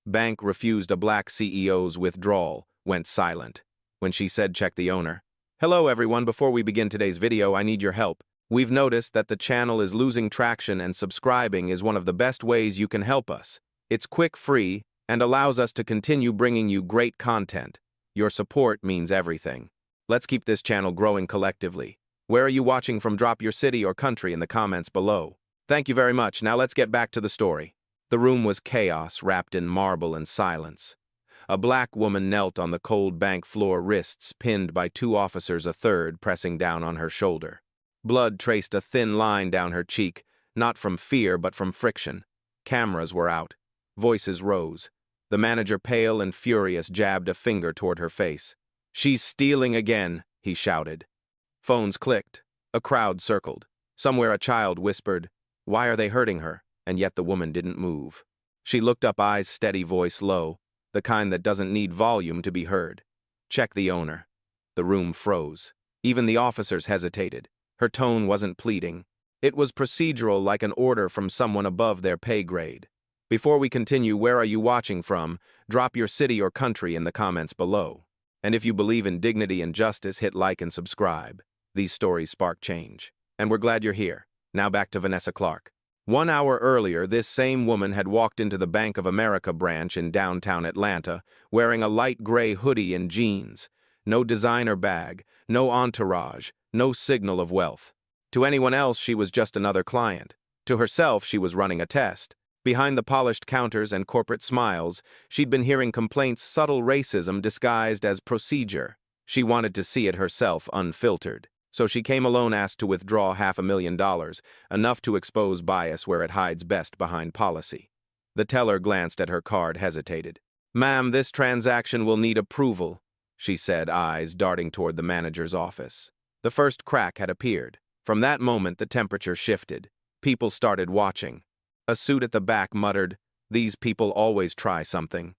Bank refused a black CEO's withdrawal, went silent. When she said check the owner. Hello everyone, before we begin today's video, I need your help. We've noticed that the channel is losing traction and subscribing is one of the best ways you can help us. It's quick, free, and allows us to continue bringing you great content. Your support means everything. Let's keep this channel growing collectively. Where are you watching from? Drop your city or country in the comments below. Thank you very much. Now let's get back to the story. The room was chaos, wrapped in marble and silence. A black woman knelt on the cold bank floor, wrists pinned by two officers, a third pressing down on her shoulder. Blood traced a thin line down her cheek, not from fear but from friction. Cameras were out. Voices rose. The manager, pale and furious, jabbed a finger toward her face. "She's stealing again," he shouted. Phones clicked. A crowd circled. Somewhere a child whispered, "Why are they hurting her?" And yet the woman didn't move. She looked up, eyes steady, voice low, the kind that doesn't need volume to be heard. "Check the owner." The room froze. Even the officers hesitated. Her tone wasn't pleading. It was procedural, like an order from someone above their pay grade. Before we continue, where are you watching from? Drop your city or country in the comments below. And if you believe in dignity and justice, hit like and subscribe. These stories spark change. And we're glad you're here. Now back to Vanessa Clark. 1 hour earlier, this same woman had walked into the Bank of America branch in downtown Atlanta, wearing a light gray hoodie and jeans. No designer bag, no entourage, no signal of wealth. To anyone else, she was just another client. To herself, she was running a test. Behind the polished counters and corporate smiles, she'd been hearing complaints, subtle racism disguised as procedure. She wanted to see it herself, unfiltered. So she came alone, asked to withdraw $500,000, enough to expose bias where it hides best behind policy. The teller glanced at her card, hesitated. "Ma'am, this transaction will need approval," she said, eyes darting toward the manager's office. The first crack had appeared. From that moment, the temperature shifted. People started watching. A suit at the back muttered, "These people always try something."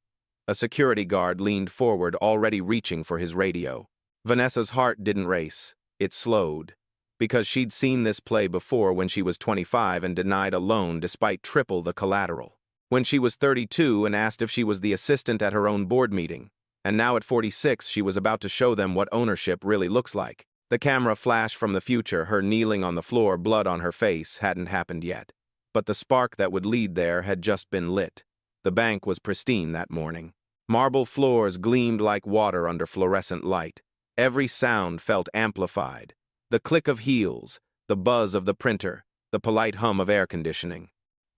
A security guard leaned forward, already reaching for his radio. Vanessa's heart didn't race. It slowed. Because she'd seen this play before when she was 25 and denied a loan despite triple the collateral. When she was 32 and asked if she was the assistant at her own board meeting. And now at 46, she was about to show them what ownership really looks like. The camera flashed from the future, her kneeling on the floor, blood on her face, hadn't happened yet. But the spark that would lead there had just been lit. The bank was pristine that morning. Marble floors gleamed like water under fluorescent light. Every sound felt amplified. The click of heels, the buzz of the printer, the polite hum of air conditioning.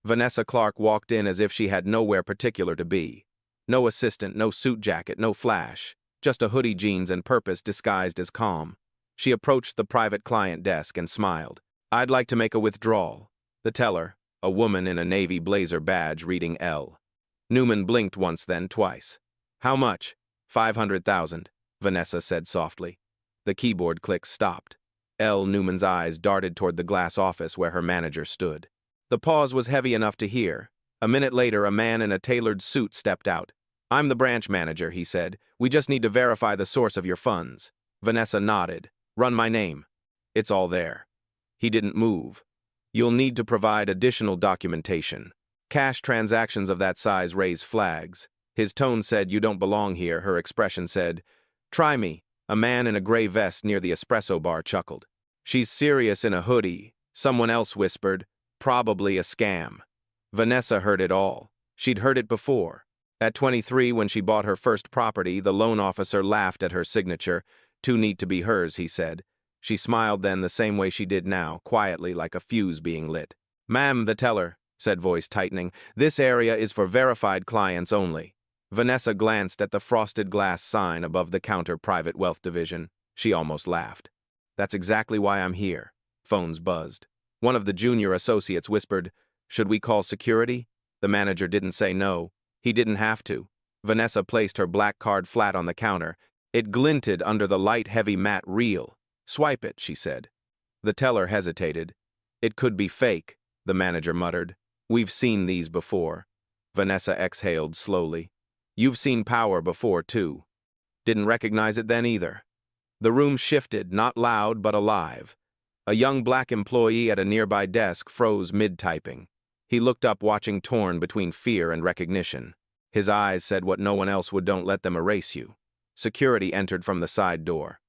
Vanessa Clark walked in as if she had nowhere particular to be. No assistant, no suit jacket, no flash. Just a hoodie, jeans, and purpose disguised as calm. She approached the private client desk and smiled. "I'd like to make a withdrawal." The teller, a woman in a navy blazer badge, reading L. Newman blinked once, then twice. "How much?" "500,000, Vanessa said softly. The keyboard click stopped. L. Newman's eyes darted toward the glass office where her manager stood. The pause was heavy enough to hear. A minute later, a man in a tailored suit stepped out. "I'm the branch manager," he said. "We just need to verify the source of your funds." Vanessa nodded. "Run my name." "It's all there." He didn't move. "You'll need to provide additional documentation. Cash transactions of that size raise flags." His tone said, "You don't belong here." Her expression said, "Try me." A man in a gray vest near the espresso bar chuckled. "She's serious in a hoodie," someone else whispered. "Probably a scam." Vanessa heard it all. She'd heard it before. At 23, when she bought her first property, the loan officer laughed at her signature. "Too neat to be hers," he said. She smiled then the same way she did now, quietly, like a fuse being lit. "Ma'am," the teller said, voice tightening, "this area is for verified clients only." Vanessa glanced at the frosted glass sign above the counter, Private Wealth Division. She almost laughed. "That's exactly why I'm here." Phones buzzed. One of the junior associates whispered, "Should we call security?" The manager didn't say no. He didn't have to. Vanessa placed her black card flat on the counter. It glinted under the light, heavy matte reel. "Swipe it," she said. The teller hesitated. "It could be fake," the manager muttered. "We've seen these before." Vanessa exhaled slowly. "You've seen power before, too." Didn't recognize it then either. The room shifted, not loud but alive. A young black employee at a nearby desk froze mid-typing. He looked up, watching, torn between fear and recognition. His eyes said what no one else would: don't let them erase you. Security entered from the side door.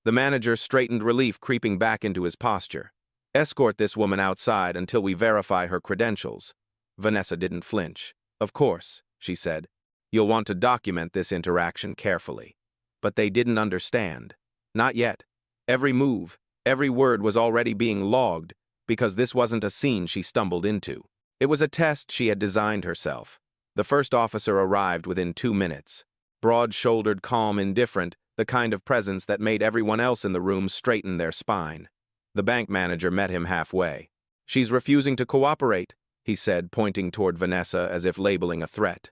The manager straightened, relief creeping back into his posture. Escort this woman outside until we verify her credentials. Vanessa didn't flinch. Of course, she said. You'll want to document this interaction carefully. But they didn't understand. Not yet. Every move, every word was already being logged, because this wasn't a scene she stumbled into. It was a test she had designed herself. The first officer arrived within 2 minutes. Broad-shouldered, calm, indifferent, the kind of presence that made everyone else in the room straighten their spine. The bank manager met him halfway. She's refusing to cooperate, he said, pointing toward Vanessa as if labeling a threat.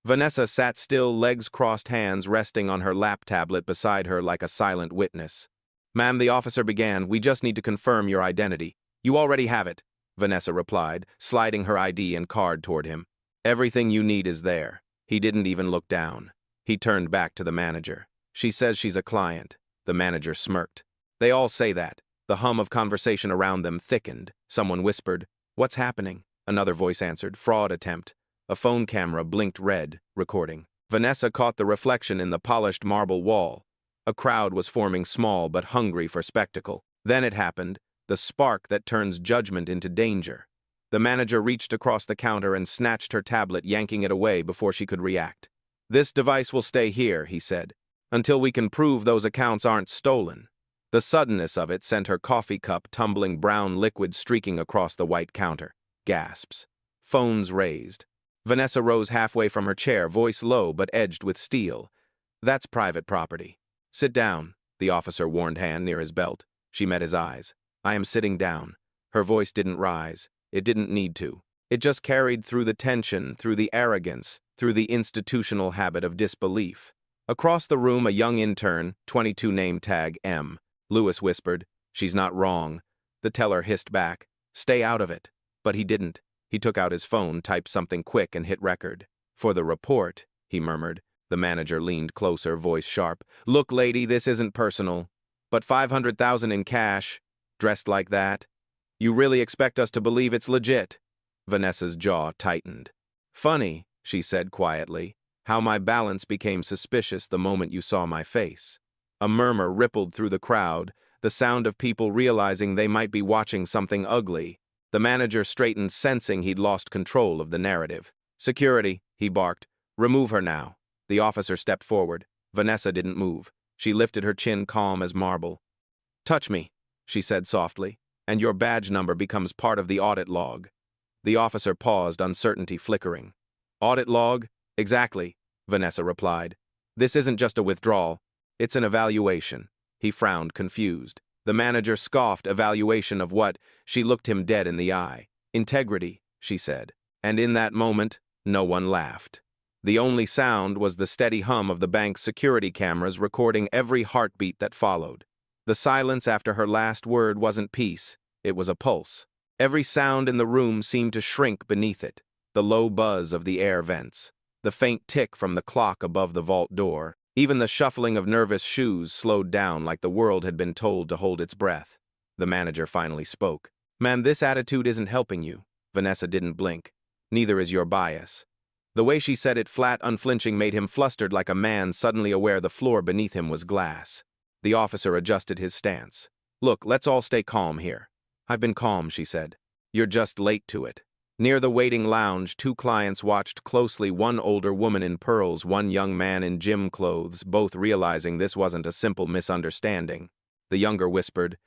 Vanessa sat still, legs crossed, hands resting on her lap tablet beside her like a silent witness. Ma'am, the officer began, we just need to confirm your identity. You already have it, Vanessa replied, sliding her ID and card toward him. Everything you need is there. He didn't even look down. He turned back to the manager. She says she's a client. The manager smirked. They all say that. The hum of conversation around them thickened. Someone whispered, "What's happening?" Another voice answered, "Fraud attempt." A phone camera blinked red, recording. Vanessa caught the reflection in the polished marble wall. A crowd was forming, small but hungry for spectacle. Then it happened, the spark that turns judgment into danger. The manager reached across the counter and snatched her tablet, yanking it away before she could react. "This device will stay here," he said, "until we can prove those accounts aren't stolen." The suddenness of it sent her coffee cup tumbling, brown liquid streaking across the white counter. Gasps. Phones raised. Vanessa rose halfway from her chair, voice low but edged with steel. "That's private property." "Sit down," the officer warned, hand near his belt. She met his eyes. "I am sitting down." Her voice didn't rise. It didn't need to. It just carried through the tension, through the arrogance, through the institutional habit of disbelief. Across the room, a young intern, 22 name tag M. Lewis whispered, "She's not wrong." The teller hissed back, "Stay out of it." But he didn't. He took out his phone, typed something quick, and hit record. "For the report," he murmured. The manager leaned closer, voice sharp. "Look, lady, this isn't personal. But 500,000 in cash, dressed like that. You really expect us to believe it's legit?" Vanessa's jaw tightened. "Funny," she said quietly, "how my balance became suspicious the moment you saw my face." A murmur rippled through the crowd, the sound of people realizing they might be watching something ugly. The manager straightened, sensing he'd lost control of the narrative. "Security," he barked. "Remove her now." The officer stepped forward. Vanessa didn't move. She lifted her chin, calm as marble. "Touch me," she said softly, "and your badge number becomes part of the audit log." The officer paused, uncertainty flickering. "Audit log? Exactly," Vanessa replied. "This isn't just a withdrawal. It's an evaluation." He frowned, confused. The manager scoffed. "Evaluation of what?" She looked him dead in the eye. "Integrity," she said. And in that moment, no one laughed. The only sound was the steady hum of the bank's security cameras recording every heartbeat that followed. The silence after her last word wasn't peace, it was a pulse. Every sound in the room seemed to shrink beneath it. The low buzz of the air vents, the faint tick from the clock above the vault door, even the shuffling of nervous shoes slowed down like the world had been told to hold its breath. The manager finally spoke. "Ma'am, this attitude isn't helping you." Vanessa didn't blink. "Neither is your bias." The way she said it, flat, unflinching, made him flustered, like a man suddenly aware the floor beneath him was glass. The officer adjusted his stance. "Look, let's all stay calm here." "I've been calm," she said. "You're just late to it." Near the waiting lounge, 2 clients watched closely, one older woman in pearls, one young man in gym clothes, both realizing this wasn't a simple misunderstanding. The younger whispered,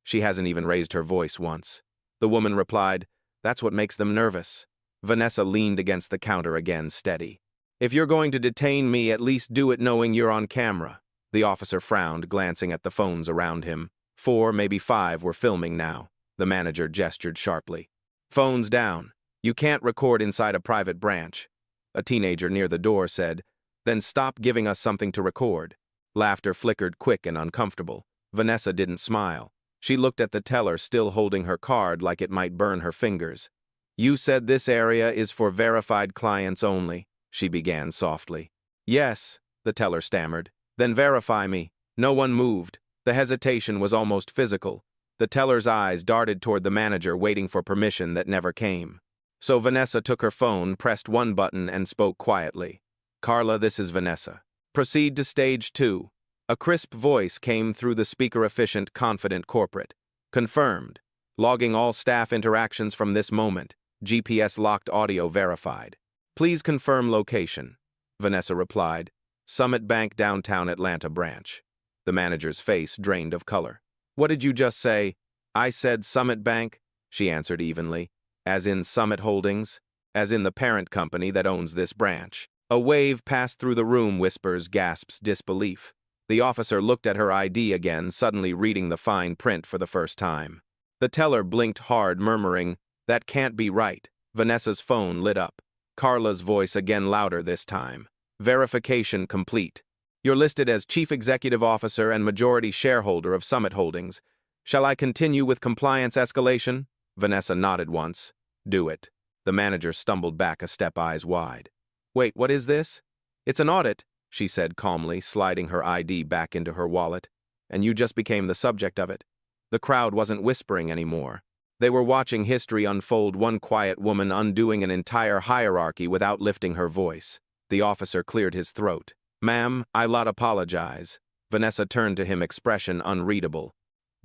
"She hasn't even raised her voice once." The woman replied, "That's what makes them nervous." Vanessa leaned against the counter again, steady. "If you're going to detain me, at least do it knowing you're on camera." The officer frowned, glancing at the phones around him. 4, maybe 5 were filming now. The manager gestured sharply. "Phones down. You can't record inside a private branch." A teenager near the door said, "Then stop giving us something to record." Laughter flickered, quick and uncomfortable. Vanessa didn't smile. She looked at the teller, still holding her card like it might burn her fingers. "You said this area is for verified clients only," she began softly. "Yes," the teller stammered. "Then verify me." No one moved. The hesitation was almost physical. The teller's eyes darted toward the manager, waiting for permission that never came. So Vanessa took her phone, pressed one button, and spoke quietly. "Carla, this is Vanessa. Proceed to stage 2. A crisp voice came through the speaker-efficient, confident corporate. "Confirmed. Logging all staff interactions from this moment. GPS-locked audio verified. Please confirm location." Vanessa replied. "Summit Bank, downtown Atlanta branch." The manager's face drained of color. "What did you just say?" "I said Summit Bank," she answered evenly. "As in Summit Holdings? As in the parent company that owns this branch." A wave passed through the room, whispers, gasps, disbelief. The officer looked at her ID again, suddenly reading the fine print for the first time. The teller blinked hard, murmuring, "That can't be right." Vanessa's phone lit up. Carla's voice again, louder this time. "Verification complete. You're listed as Chief Executive Officer and majority shareholder of Summit Holdings. Shall I continue with compliance escalation?" Vanessa nodded once. "Do it." The manager stumbled back a step, eyes wide. "Wait, what is this?" "It's an audit," she said calmly, sliding her ID back into her wallet. "And you just became the subject of it." The crowd wasn't whispering anymore. They were watching history unfold, one quiet woman undoing an entire hierarchy without lifting her voice. The officer cleared his throat. "Ma'am, I'll apologize." Vanessa turned to him, expression unreadable.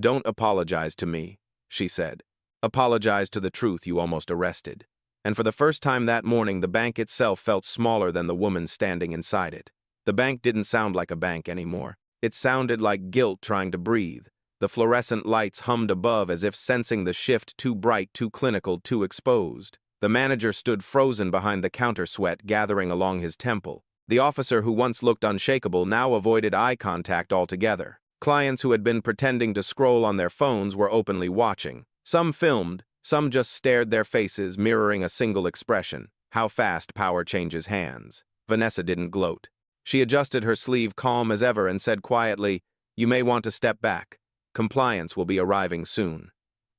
"Don't apologize to me," she said. "Apologize to the truth you almost arrested." And for the first time that morning, the bank itself felt smaller than the woman standing inside it. The bank didn't sound like a bank anymore. It sounded like guilt trying to breathe. The fluorescent lights hummed above as if sensing the shift, too bright, too clinical, too exposed. The manager stood frozen behind the counter, sweat gathering along his temple. The officer who once looked unshakable now avoided eye contact altogether. Clients who had been pretending to scroll on their phones were openly watching. Some filmed, some just stared, their faces mirroring a single expression: how fast power changes hands. Vanessa didn't gloat. She adjusted her sleeve, calm as ever, and said quietly, "You may want to step back. Compliance will be arriving soon."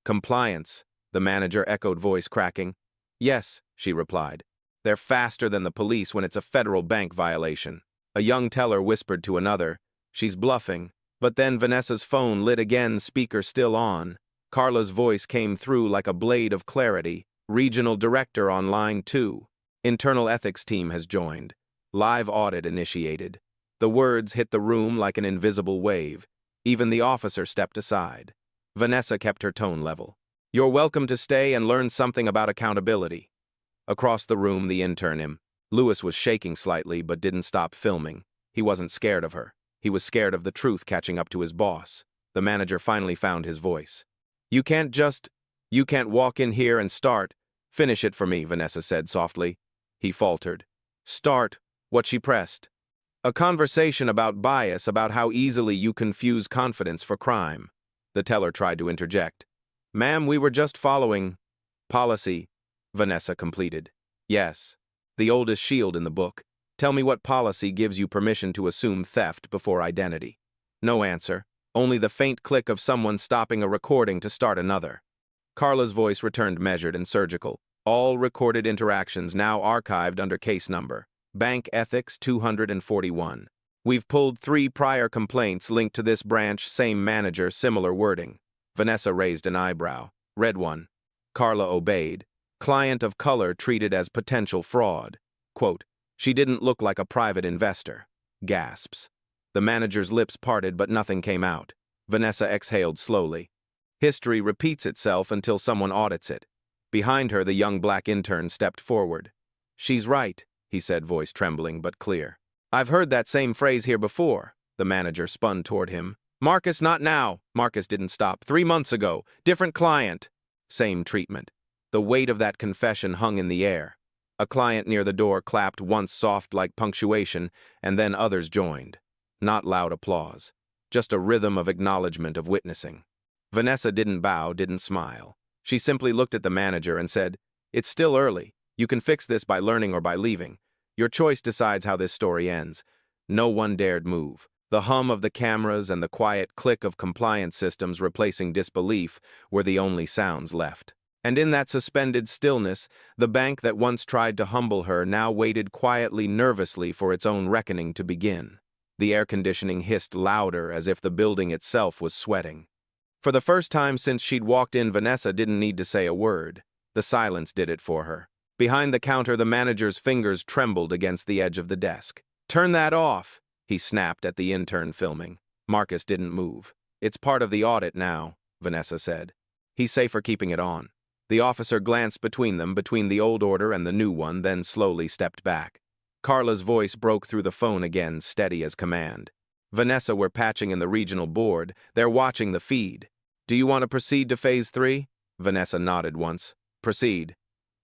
"Compliance?" the manager echoed, voice cracking. "Yes," she replied. "They're faster than the police when it's a federal bank violation." A young teller whispered to another, "She's bluffing." But then Vanessa's phone lit again, speaker still on. Carla's voice came through like a blade of clarity. "Regional Director on line 2. Internal Ethics team has joined. Live audit initiated." The words hit the room like an invisible wave. Even the officer stepped aside. Vanessa kept her tone level. "You're welcome to stay and learn something about accountability." Across the room, the intern, Lewis, was shaking slightly but didn't stop filming. He wasn't scared of her. He was scared of the truth catching up to his boss. The manager finally found his voice. You can't walk in here and start." "Finish it for me," Vanessa said softly. He faltered. "Start?" What she pressed. "A conversation about bias, about how easily you confuse confidence for crime." The teller tried to interject. "Ma'am, we were just following policy," Vanessa completed. "Yes. The oldest shield in the book. Tell me what policy gives you permission to assume theft before identity." No answer. Only the faint click of someone stopping a recording to start another. Carla's voice returned, measured and surgical. "All recorded interactions now archived under case number. Bank Ethics 241. We've pulled 3 prior complaints linked to this branch, same manager, similar wording." Vanessa raised an eyebrow. "Red one." Carla obeyed. "Client of color treated as potential fraud." Quote, "She didn't look like a private investor." Gasps. The manager's lips parted, but nothing came out. Vanessa exhaled slowly. History repeats itself until someone audits it. Behind her, the young black intern stepped forward. "She's right," he said, voice trembling but clear. "I've heard that same phrase here before." The manager spun toward him. "Marcus, not now." Marcus didn't stop. 3 months ago. Different client." Same treatment. The weight of that confession hung in the air. A client near the door clapped once, soft like punctuation, and then others joined. Not loud applause. Just a rhythm of acknowledgement, of witnessing. Vanessa didn't bow, didn't smile. She simply looked at the manager and said, "It's still early. You can fix this by learning or by leaving. Your choice decides how this story ends." No one dared move. The hum of the cameras and the quiet click of compliance systems replacing disbelief were the only sounds left. And in that suspended stillness, the bank that once tried to humble her now waited quietly, nervously for its own reckoning to begin. The air conditioning hissed louder, as if the building itself was sweating. For the first time since she'd walked in, Vanessa didn't need to say a word. The silence did it for her. Behind the counter, the manager's fingers trembled against the edge of the desk. "Turn that off," he snapped at the intern filming. Marcus didn't move. "It's part of the audit now," Vanessa said. "He's safer keeping it on." The officer glanced between them, between the old order and the new one, then slowly stepped back. Carla's voice broke through the phone again, steady as command. "Vanessa, we're patching in the regional board. They're watching the feed. Do you want to proceed to Phase 3? Vanessa nodded once. "Proceed."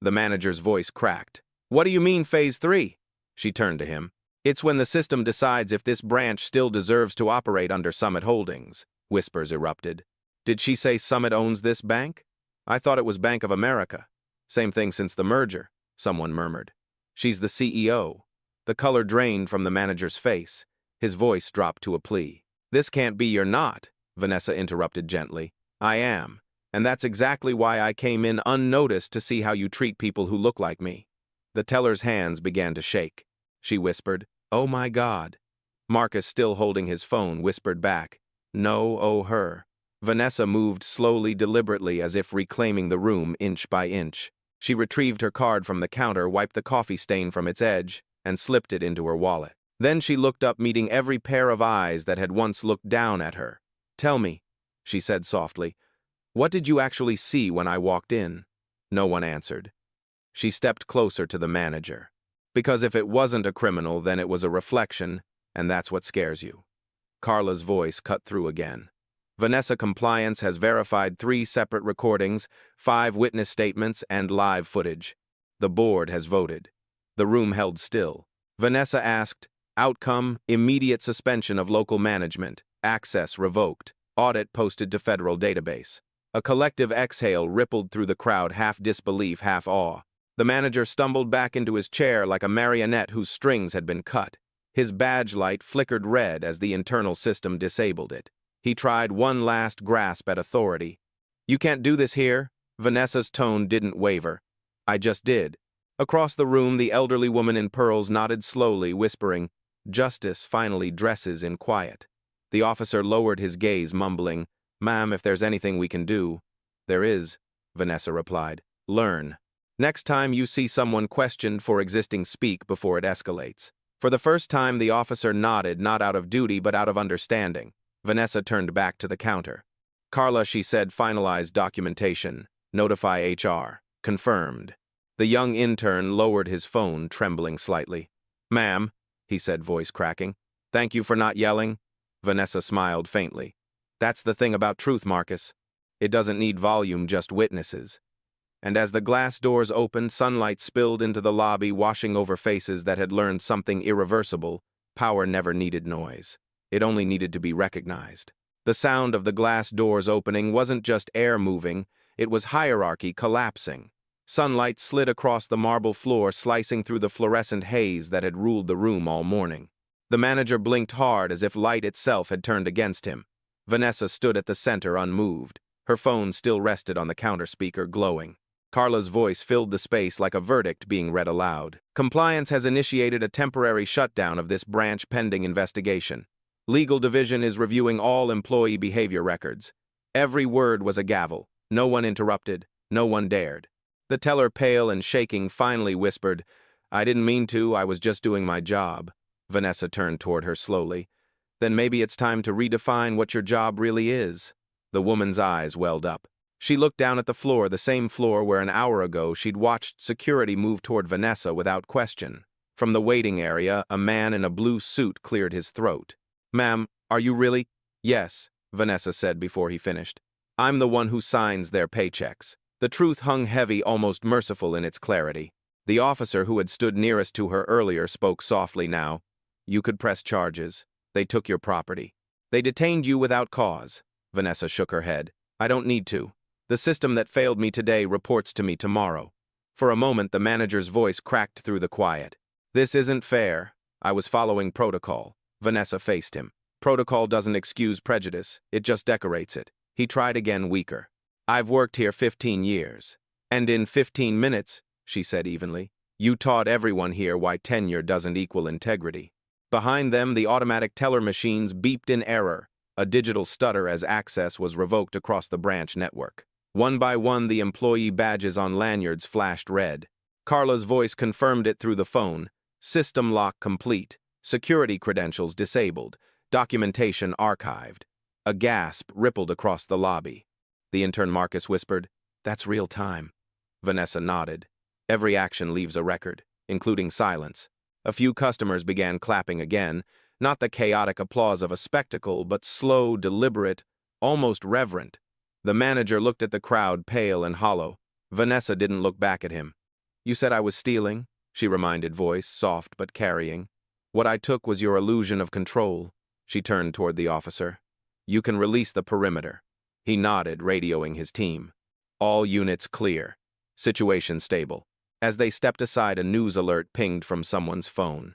The manager's voice cracked. "What do you mean, Phase 3? She turned to him. "It's when the system decides if this branch still deserves to operate under Summit Holdings," whispers erupted. "Did she say Summit owns this bank? I thought it was Bank of America." "Same thing since the merger," someone murmured. "She's the CEO." The color drained from the manager's face. His voice dropped to a plea. "This can't be, you're not," Vanessa interrupted gently. "I am. And that's exactly why I came in unnoticed to see how you treat people who look like me." The teller's hands began to shake. She whispered, "Oh my God." Marcus, still holding his phone, whispered back, "No, oh her." Vanessa moved slowly, deliberately, as if reclaiming the room inch by inch. She retrieved her card from the counter, wiped the coffee stain from its edge, and slipped it into her wallet. Then she looked up, meeting every pair of eyes that had once looked down at her. "Tell me," she said softly, "what did you actually see when I walked in?" No one answered. She stepped closer to the manager. "Because if it wasn't a criminal, then it was a reflection, and that's what scares you." Carla's voice cut through again. "Vanessa Compliance has verified 3 separate recordings, 5 witness statements, and live footage. The board has voted." The room held still. Vanessa asked, "Outcome, immediate suspension of local management, access revoked, audit posted to federal database." A collective exhale rippled through the crowd, half disbelief, half awe. The manager stumbled back into his chair like a marionette whose strings had been cut. His badge light flickered red as the internal system disabled it. He tried one last grasp at authority. "You can't do this here." Vanessa's tone didn't waver. "I just did." Across the room, the elderly woman in pearls nodded slowly, whispering, "Justice finally dresses in quiet." The officer lowered his gaze, mumbling, "Ma'am, if there's anything we can do." "There is," Vanessa replied. "Learn. Next time you see someone questioned for existing, speak before it escalates." For the first time, the officer nodded, not out of duty but out of understanding. Vanessa turned back to the counter. "Carla," she said, "finalize documentation. Notify HR. Confirmed." The young intern lowered his phone, trembling slightly. "Ma'am," he said, voice cracking. "Thank you for not yelling." Vanessa smiled faintly. "That's the thing about truth, Marcus. It doesn't need volume, just witnesses." And as the glass doors opened, sunlight spilled into the lobby, washing over faces that had learned something irreversible. Power never needed noise. It only needed to be recognized. The sound of the glass doors opening wasn't just air moving, it was hierarchy collapsing. Sunlight slid across the marble floor, slicing through the fluorescent haze that had ruled the room all morning. The manager blinked hard, as if light itself had turned against him. Vanessa stood at the center, unmoved. Her phone still rested on the counter speaker, glowing. Carla's voice filled the space like a verdict being read aloud. "Compliance has initiated a temporary shutdown of this branch pending investigation. Legal Division is reviewing all employee behavior records." Every word was a gavel. No one interrupted. No one dared. The teller, pale and shaking, finally whispered, "I didn't mean to, I was just doing my job." Vanessa turned toward her slowly. "Then maybe it's time to redefine what your job really is." The woman's eyes welled up. She looked down at the floor, the same floor where an hour ago she'd watched security move toward Vanessa without question. From the waiting area, a man in a blue suit cleared his throat. "Ma'am, are you really—" "Yes," Vanessa said before he finished. "I'm the one who signs their paychecks." The truth hung heavy, almost merciful in its clarity. The officer who had stood nearest to her earlier spoke softly now. "You could press charges. They took your property. They detained you without cause." Vanessa shook her head. "I don't need to. The system that failed me today reports to me tomorrow." For a moment, the manager's voice cracked through the quiet. "This isn't fair. I was following protocol." Vanessa faced him. "Protocol doesn't excuse prejudice, it just decorates it." He tried again, weaker. "I've worked here 15 years. And in 15 minutes, she said evenly, "you taught everyone here why tenure doesn't equal integrity." Behind them, the automatic teller machines beeped in error, a digital stutter as access was revoked across the branch network. One by one, the employee badges on lanyards flashed red. Carla's voice confirmed it through the phone. System lock complete. Security credentials disabled. Documentation archived. A gasp rippled across the lobby. The intern Marcus whispered, "That's real time." Vanessa nodded. Every action leaves a record, including silence. A few customers began clapping again, not the chaotic applause of a spectacle, but slow, deliberate, almost reverent. The manager looked at the crowd, pale and hollow. Vanessa didn't look back at him. "You said I was stealing," she reminded, voice soft but carrying. "What I took was your illusion of control." She turned toward the officer. "You can release the perimeter." He nodded, radioing his team. "All units clear. Situation stable." As they stepped aside, a news alert pinged from someone's phone.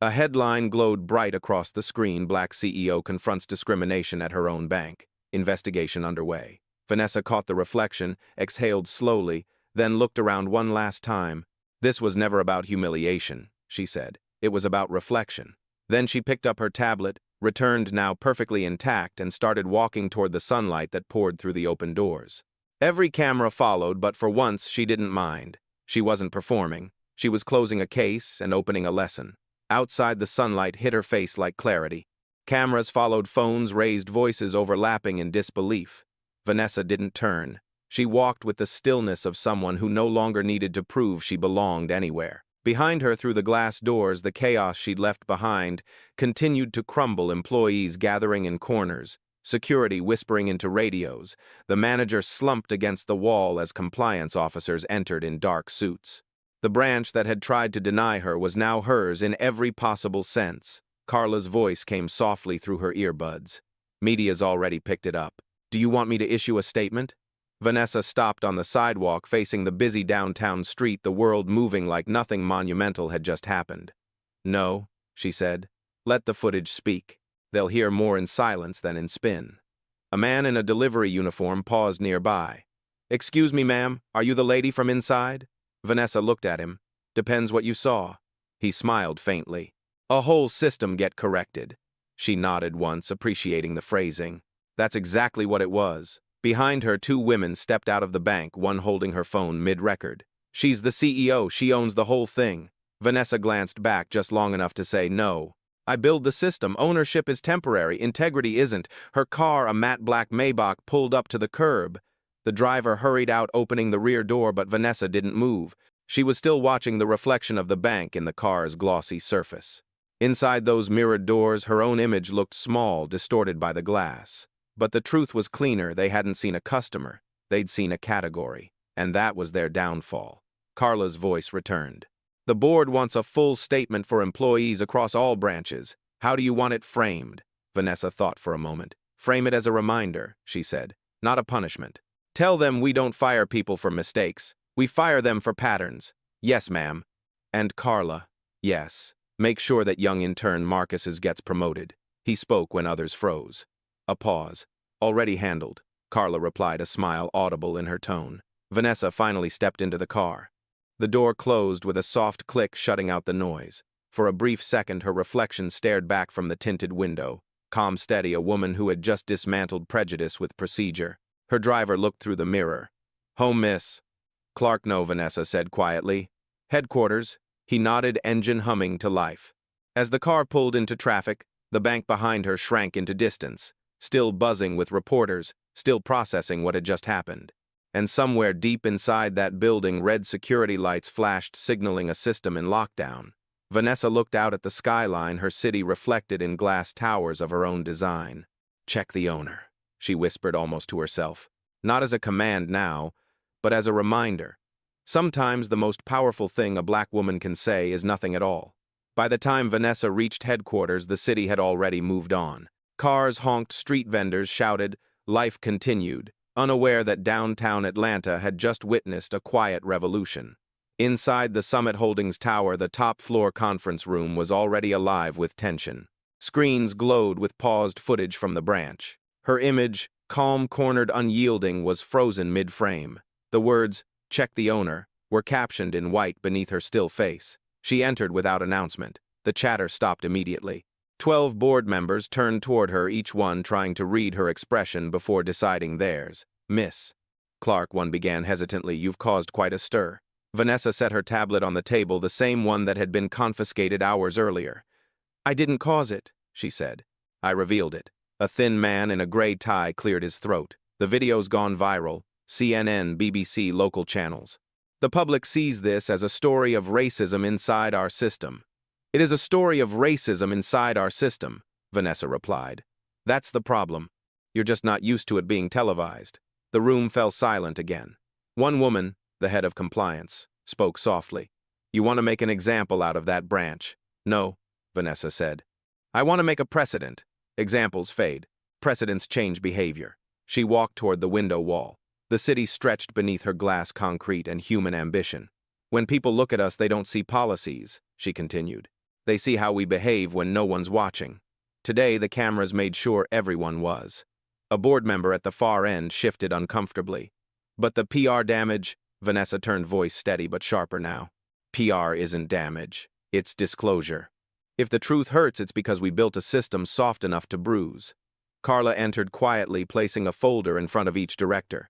A headline glowed bright across the screen. Black CEO confronts discrimination at her own bank. Investigation underway. Vanessa caught the reflection, exhaled slowly, then looked around one last time. This was never about humiliation, she said. It was about reflection. Then she picked up her tablet, returned now perfectly intact, and started walking toward the sunlight that poured through the open doors. Every camera followed, but for once she didn't mind. She wasn't performing. She was closing a case and opening a lesson. Outside, the sunlight hit her face like clarity. Cameras followed, phones raised, voices overlapping in disbelief. Vanessa didn't turn. She walked with the stillness of someone who no longer needed to prove she belonged anywhere. Behind her, through the glass doors, the chaos she'd left behind continued to crumble, employees gathering in corners, security whispering into radios. The manager slumped against the wall as compliance officers entered in dark suits. The branch that had tried to deny her was now hers in every possible sense. Carla's voice came softly through her earbuds. "Media's already picked it up. Do you want me to issue a statement?" Vanessa stopped on the sidewalk facing the busy downtown street, the world moving like nothing monumental had just happened. "No," she said. "Let the footage speak. They'll hear more in silence than in spin." A man in a delivery uniform paused nearby. "Excuse me, ma'am, are you the lady from inside?" Vanessa looked at him. "Depends what you saw." He smiled faintly. "A whole system get corrected." She nodded once, appreciating the phrasing. That's exactly what it was. Behind her, two women stepped out of the bank, one holding her phone mid-record. "She's the CEO, she owns the whole thing." Vanessa glanced back just long enough to say, "No. I build the system, ownership is temporary, integrity isn't." Her car, a matte black Maybach, pulled up to the curb. The driver hurried out, opening the rear door, but Vanessa didn't move. She was still watching the reflection of the bank in the car's glossy surface. Inside those mirrored doors, her own image looked small, distorted by the glass. But the truth was cleaner. They hadn't seen a customer. They'd seen a category. And that was their downfall. Carla's voice returned. "The board wants a full statement for employees across all branches. How do you want it framed?" Vanessa thought for a moment. "Frame it as a reminder," she said, "not a punishment. Tell them we don't fire people for mistakes. We fire them for patterns." "Yes, ma'am." "And Carla, yes. Make sure that young intern Marcus's gets promoted." He spoke when others froze. A pause. "Already handled," Carla replied, a smile audible in her tone. Vanessa finally stepped into the car. The door closed with a soft click, shutting out the noise. For a brief second, her reflection stared back from the tinted window. Calm, steady, a woman who had just dismantled prejudice with procedure. Her driver looked through the mirror. "Home, miss." "Clark, no," Vanessa said quietly. "Headquarters." He nodded, engine humming to life. As the car pulled into traffic, the bank behind her shrank into distance, still buzzing with reporters, still processing what had just happened. And somewhere deep inside that building, red security lights flashed, signaling a system in lockdown. Vanessa looked out at the skyline, her city reflected in glass towers of her own design. "Check the owner," she whispered almost to herself. Not as a command now, but as a reminder. Sometimes the most powerful thing a black woman can say is nothing at all. By the time Vanessa reached headquarters, the city had already moved on. Cars honked, street vendors shouted, life continued, unaware that downtown Atlanta had just witnessed a quiet revolution. Inside the Summit Holdings Tower, the top-floor conference room was already alive with tension. Screens glowed with paused footage from the branch. Her image, calm, cornered, unyielding, was frozen mid-frame. The words, "Check the owner," were captioned in white beneath her still face. She entered without announcement. The chatter stopped immediately. 12 board members turned toward her, each one trying to read her expression before deciding theirs. "Miss." Clark, one began hesitantly. You've caused quite a stir. Vanessa set her tablet on the table, the same one that had been confiscated hours earlier. I didn't cause it, she said. I revealed it. A thin man in a gray tie cleared his throat. The video's gone viral. CNN, BBC, local channels. The public sees this as a story of racism inside our system. It is a story of racism inside our system, Vanessa replied. That's the problem. You're just not used to it being televised. The room fell silent again. One woman, the head of compliance, spoke softly. You want to make an example out of that branch? No, Vanessa said. I want to make a precedent. Examples fade. Precedents change behavior. She walked toward the window wall. The city stretched beneath her glass concrete and human ambition. When people look at us, they don't see policies, she continued. They see how we behave when no one's watching. Today, the cameras made sure everyone was. A board member at the far end shifted uncomfortably. But the PR damage, Vanessa turned voice steady but sharper now. PR isn't damage. It's disclosure. If the truth hurts, it's because we built a system soft enough to bruise. Carla entered quietly, placing a folder in front of each director.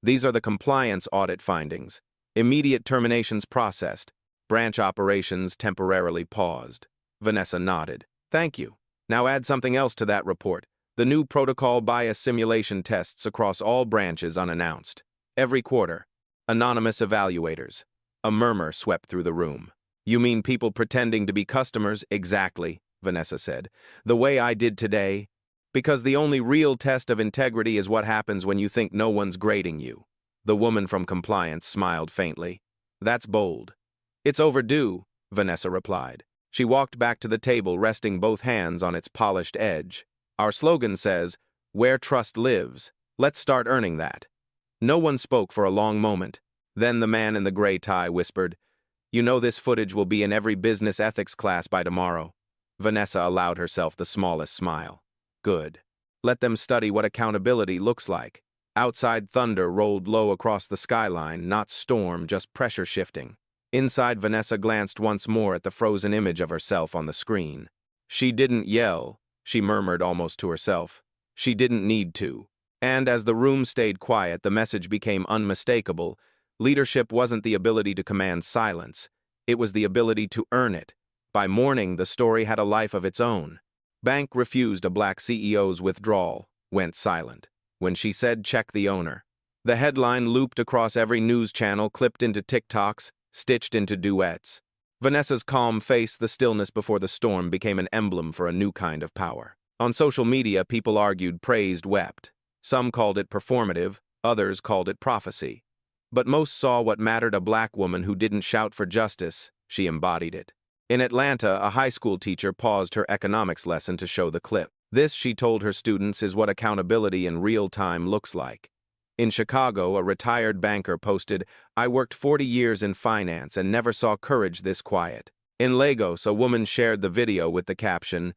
These are the compliance audit findings. Immediate terminations processed. Branch operations temporarily paused. Vanessa nodded. Thank you. Now add something else to that report. The new protocol bias simulation tests across all branches unannounced. Every quarter. Anonymous evaluators. A murmur swept through the room. You mean people pretending to be customers? Exactly, Vanessa said. The way I did today. Because the only real test of integrity is what happens when you think no one's grading you. The woman from compliance smiled faintly. That's bold. It's overdue, Vanessa replied. She walked back to the table, resting both hands on its polished edge. Our slogan says, where trust lives. Let's start earning that. No one spoke for a long moment. Then the man in the gray tie whispered, You know this footage will be in every business ethics class by tomorrow. Vanessa allowed herself the smallest smile. Good. Let them study what accountability looks like. Outside thunder rolled low across the skyline, not storm, just pressure shifting. Inside, Vanessa glanced once more at the frozen image of herself on the screen. She didn't yell, she murmured almost to herself. She didn't need to. And as the room stayed quiet, the message became unmistakable. Leadership wasn't the ability to command silence. It was the ability to earn it. By morning, the story had a life of its own. Bank refused a black CEO's withdrawal, went silent. When she said, check the owner. The headline looped across every news channel, clipped into TikToks, stitched into duets. Vanessa's calm face, the stillness before the storm, became an emblem for a new kind of power. On social media, people argued, praised, wept. Some called it performative, others called it prophecy. But most saw what mattered: a black woman who didn't shout for justice, she embodied it. In Atlanta, a high school teacher paused her economics lesson to show the clip. This, she told her students, is what accountability in real time looks like. In Chicago, a retired banker posted, I worked 40 years in finance and never saw courage this quiet. In Lagos, a woman shared the video with the caption,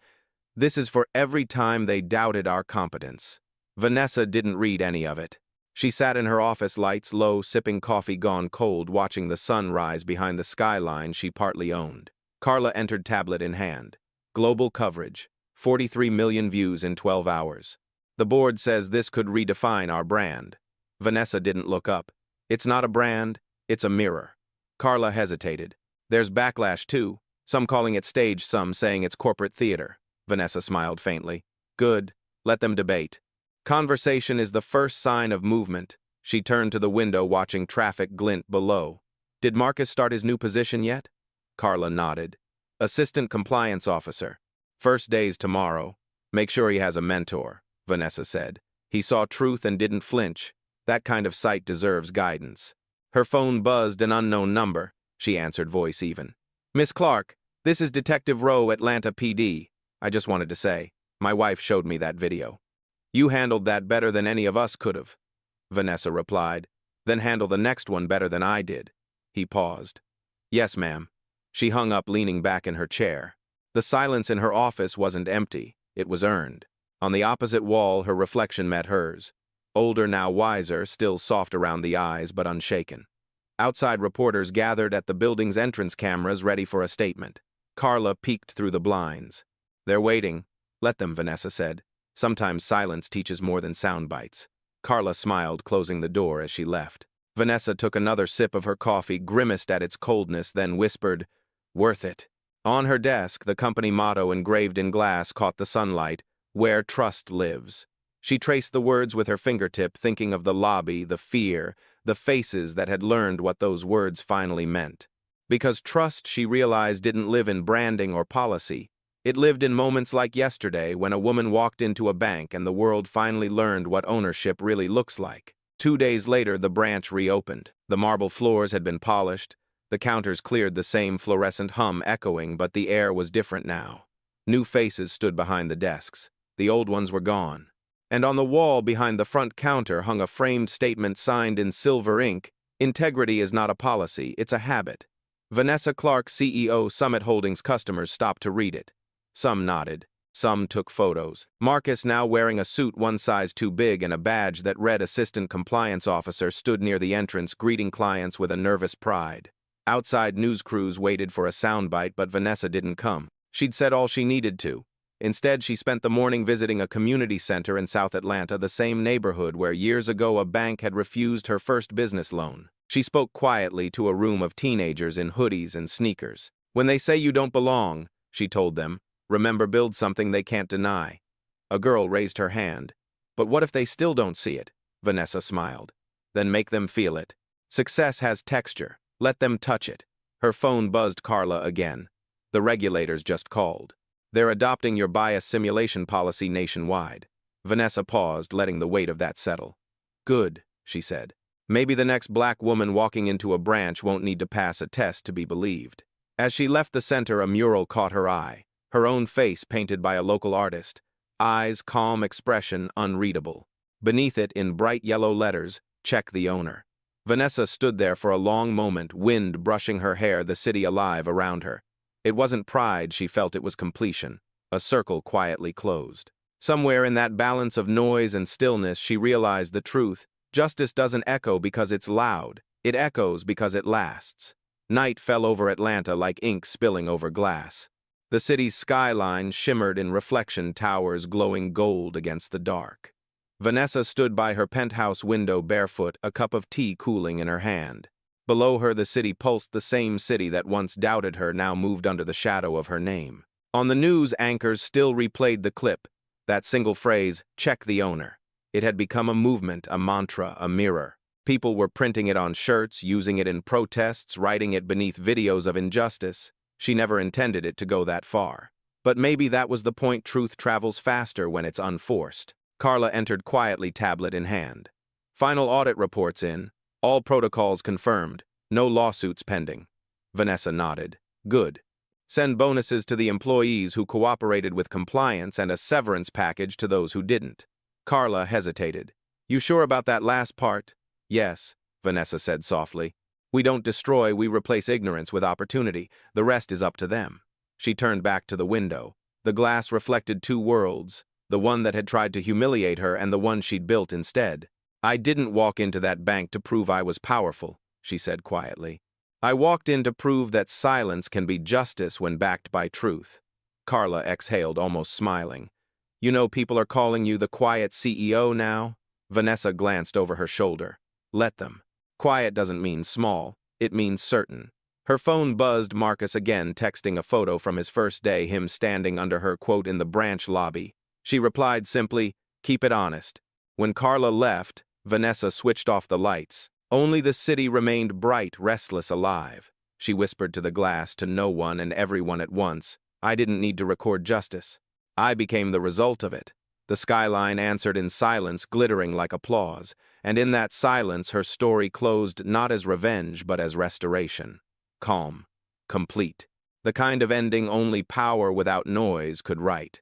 This is for every time they doubted our competence. Vanessa didn't read any of it. She sat in her office, lights low, sipping coffee gone cold, watching the sun rise behind the skyline she partly owned. Carla entered, tablet in hand. Global coverage. 43 million views in 12 hours. The board says this could redefine our brand. Vanessa didn't look up. It's not a brand, it's a mirror. Carla hesitated. There's backlash too, some calling it stage, some saying it's corporate theater. Vanessa smiled faintly. Good, let them debate. Conversation is the first sign of movement. She turned to the window, watching traffic glint below. Did Marcus start his new position yet? Carla nodded. Assistant compliance officer. First day's tomorrow. Make sure he has a mentor, Vanessa said. He saw truth and didn't flinch. That kind of sight deserves guidance. Her phone buzzed, an unknown number. She answered, voice even. Miss Clark, this is Detective Rowe, Atlanta PD. I just wanted to say, my wife showed me that video. You handled that better than any of us could have, Vanessa replied. Then handle the next one better than I did. He paused. Yes, ma'am. She hung up, leaning back in her chair. The silence in her office wasn't empty, it was earned. On the opposite wall, her reflection met hers. Older, now wiser, still soft around the eyes, but unshaken. Outside, reporters gathered at the building's entrance, cameras ready for a statement. Carla peeked through the blinds. They're waiting. Let them, Vanessa said. Sometimes silence teaches more than sound bites. Carla smiled, closing the door as she left. Vanessa took another sip of her coffee, grimaced at its coldness, then whispered, "Worth it." On her desk, the company motto engraved in glass caught the sunlight, "Where trust lives." She traced the words with her fingertip, thinking of the lobby, the fear, the faces that had learned what those words finally meant. Because trust, she realized, didn't live in branding or policy. It lived in moments like yesterday when a woman walked into a bank and the world finally learned what ownership really looks like. 2 days later, the branch reopened. The marble floors had been polished. The counters cleared, the same fluorescent hum echoing, but the air was different now. New faces stood behind the desks. The old ones were gone. And on the wall behind the front counter hung a framed statement signed in silver ink, "Integrity is not a policy, it's a habit." Vanessa Clark, CEO, Summit Holdings customers stopped to read it. Some nodded. Some took photos. Marcus, now wearing a suit one size too big and a badge that read Assistant Compliance Officer, stood near the entrance, greeting clients with a nervous pride. Outside, news crews waited for a soundbite, but Vanessa didn't come. She'd said all she needed to. Instead, she spent the morning visiting a community center in South Atlanta, the same neighborhood where years ago a bank had refused her first business loan. She spoke quietly to a room of teenagers in hoodies and sneakers. "When they say you don't belong," she told them, "remember, build something they can't deny." A girl raised her hand. "But what if they still don't see it?" Vanessa smiled. "Then make them feel it. Success has texture. Let them touch it." Her phone buzzed. Carla again. "The regulators just called. They're adopting your bias simulation policy nationwide." Vanessa paused, letting the weight of that settle. "Good," she said. "Maybe the next black woman walking into a branch won't need to pass a test to be believed." As she left the center, a mural caught her eye. Her own face painted by a local artist. Eyes, calm expression, unreadable. Beneath it, in bright yellow letters, "Check the owner." Vanessa stood there for a long moment, wind brushing her hair, the city alive around her. It wasn't pride she felt, it was completion. A circle quietly closed. Somewhere in that balance of noise and stillness, she realized the truth. Justice doesn't echo because it's loud. It echoes because it lasts. Night fell over Atlanta like ink spilling over glass. The city's skyline shimmered in reflection, towers glowing gold against the dark. Vanessa stood by her penthouse window barefoot, a cup of tea cooling in her hand. Below her, the city pulsed, the same city that once doubted her, now moved under the shadow of her name. On the news, anchors still replayed the clip, that single phrase, "Check the owner." It had become a movement, a mantra, a mirror. People were printing it on shirts, using it in protests, writing it beneath videos of injustice. She never intended it to go that far. But maybe that was the point. Truth travels faster when it's unforced. Carla entered quietly, tablet in hand. "Final audit reports in. All protocols confirmed. No lawsuits pending." Vanessa nodded. "Good. Send bonuses to the employees who cooperated with compliance and a severance package to those who didn't." Carla hesitated. "You sure about that last part?" "Yes," Vanessa said softly. "We don't destroy, we replace ignorance with opportunity. The rest is up to them." She turned back to the window. The glass reflected two worlds, the one that had tried to humiliate her and the one she'd built instead. "I didn't walk into that bank to prove I was powerful," she said quietly. "I walked in to prove that silence can be justice when backed by truth." Carla exhaled, almost smiling. "You know, people are calling you the quiet CEO now?" Vanessa glanced over her shoulder. "Let them. Quiet doesn't mean small, it means certain." Her phone buzzed. Marcus again, texting a photo from his first day, him standing under her, quote, "in the branch lobby." She replied simply, "Keep it honest." When Carla left, Vanessa switched off the lights. Only the city remained bright, restless, alive. She whispered to the glass, to no one and everyone at once, "I didn't need to record justice. I became the result of it." The skyline answered in silence, glittering like applause, and in that silence her story closed not as revenge but as restoration. Calm. Complete. The kind of ending only power without noise could write.